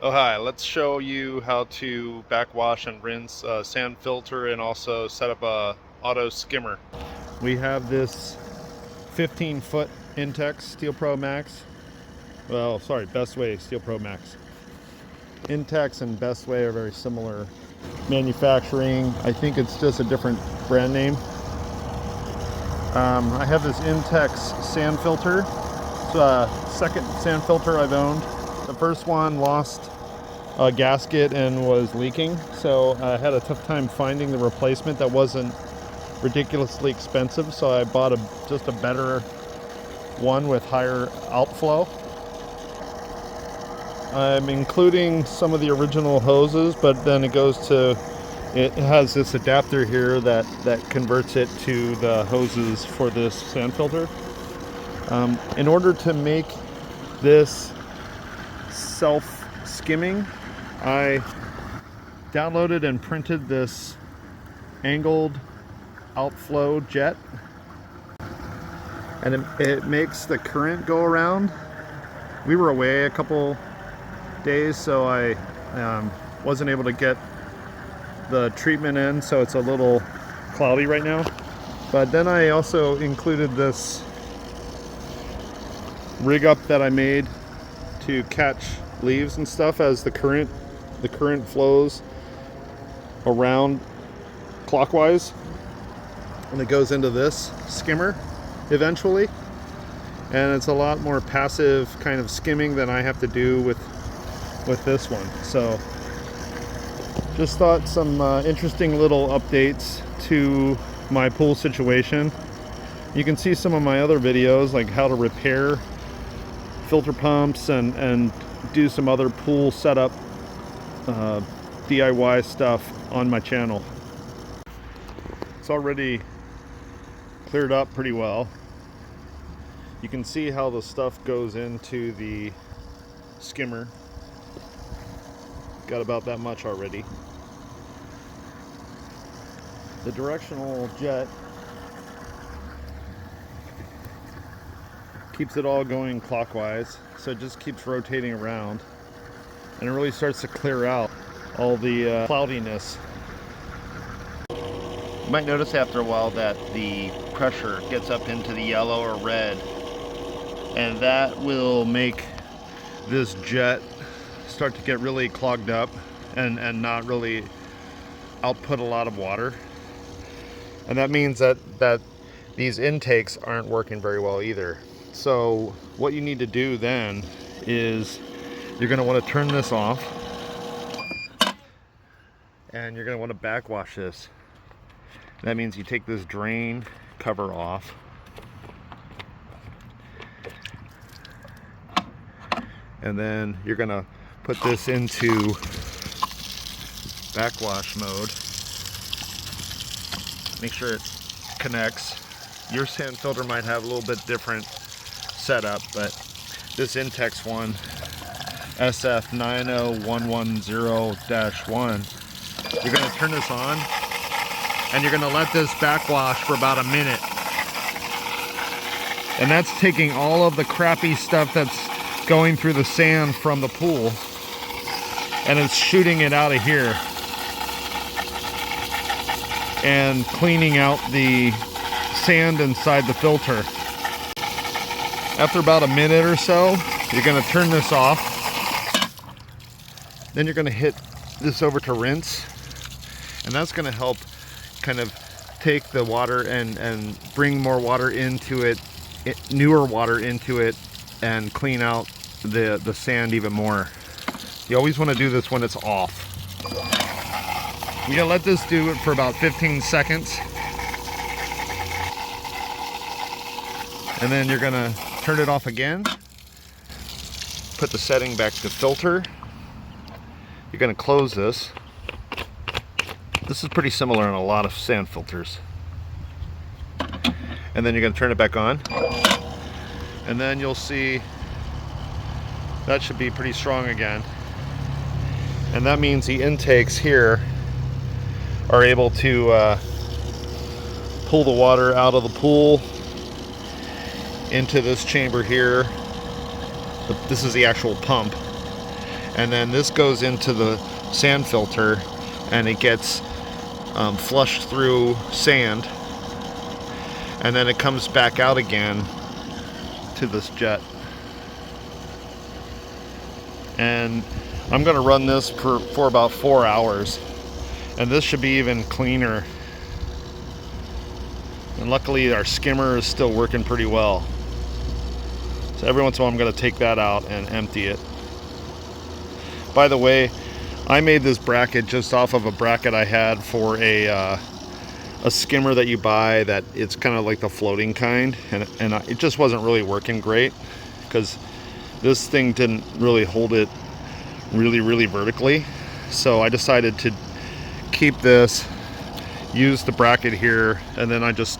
Oh hi, let's show you how to backwash and rinse a sand filter and also set up a auto skimmer. We have this 15-foot Intex Steel Pro Max. Well, sorry, Bestway Steel Pro Max. Intex and Bestway are very similar manufacturing. I think it's just a different brand name. I have this Intex Sand Filter. It's a second sand filter I've owned. The first one lost a gasket and was leaking, so I had a tough time finding the replacement that wasn't ridiculously expensive, so I bought just a better one with higher outflow. I'm including some of the original hoses, but then it has this adapter here that converts it to the hoses for this sand filter. In order to make this self-skimming, I downloaded and printed this angled outflow jet, and it makes the current go around. We were away a couple days, so I wasn't able to get the treatment in, so it's a little cloudy right now. But then I also included this rig up that I made to catch leaves and stuff as the current flows around clockwise, and it goes into this skimmer eventually, and it's a lot more passive kind of skimming than I have to do with this one. So just thought some interesting little updates to my pool situation. You can see some of my other videos, like how to repair filter pumps and do some other pool setup DIY stuff on my channel. It's already cleared up pretty well. You can see how the stuff goes into the skimmer. Got about that much already. The directional jet keeps it all going clockwise, so it just keeps rotating around, and it really starts to clear out all the cloudiness. You might notice after a while that the pressure gets up into the yellow or red, and that will make this jet start to get really clogged up and not really output a lot of water. And that means that these intakes aren't working very well either. So what you need to do then is you're going to want to turn this off, and you're going to want to backwash this. That means you take this drain cover off, and then you're going to put this into backwash mode. Make sure it connects. Your sand filter might have a little bit different setup, but this Intex one, SF90110-1, you're going to turn this on, and you're going to let this backwash for about a minute. And that's taking all of the crappy stuff that's going through the sand from the pool, and it's shooting it out of here and cleaning out the sand inside the filter. After about a minute or so, you're going to turn this off. Then you're going to hit this over to rinse, and that's going to help kind of take the water and bring more water into it, newer water into it, and clean out the sand even more. You always want to do this when it's off. You're going to let this do it for about 15 seconds. And then you're going to turn it off again. Put the setting back to filter. You're going to close this. This is pretty similar on a lot of sand filters. And then you're going to turn it back on. And then you'll see that should be pretty strong again. And that means the intakes here are able to pull the water out of the pool into this chamber here. This is the actual pump, and then this goes into the sand filter, and it gets flushed through sand, and then it comes back out again to this jet. And I'm going to run this for about 4 hours, and this should be even cleaner. And luckily our skimmer is still working pretty well. So every once in a while I'm going to take that out and empty it. By the way, I made this bracket just off of a bracket I had for a skimmer that you buy, that it's kind of like the floating kind, and it just wasn't really working great because this thing didn't really hold it really vertically. So I decided to keep this, use the bracket here, and then I just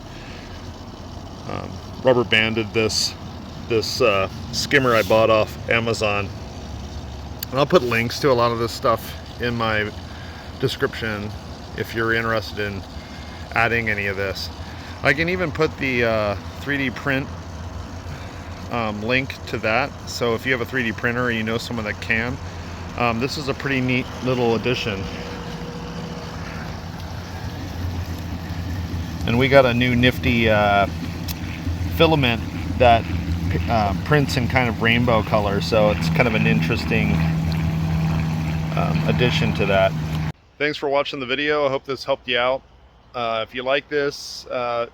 rubber banded this skimmer I bought off Amazon. And I'll put links to a lot of this stuff in my description if you're interested in adding any of this. I can even put the 3D print link to that, so if you have a 3D printer or you know someone that can, this is a pretty neat little addition. And we got a new nifty filament that prints in kind of rainbow color, so it's kind of an interesting addition to that. Thanks for watching the video. I hope this helped you out. If you like this,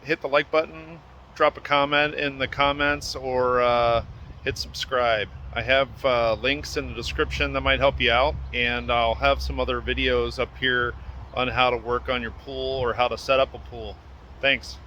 hit the like button, drop a comment in the comments, or hit subscribe. I have links in the description that might help you out, and I'll have some other videos up here on how to work on your pool or how to set up a pool. Thanks.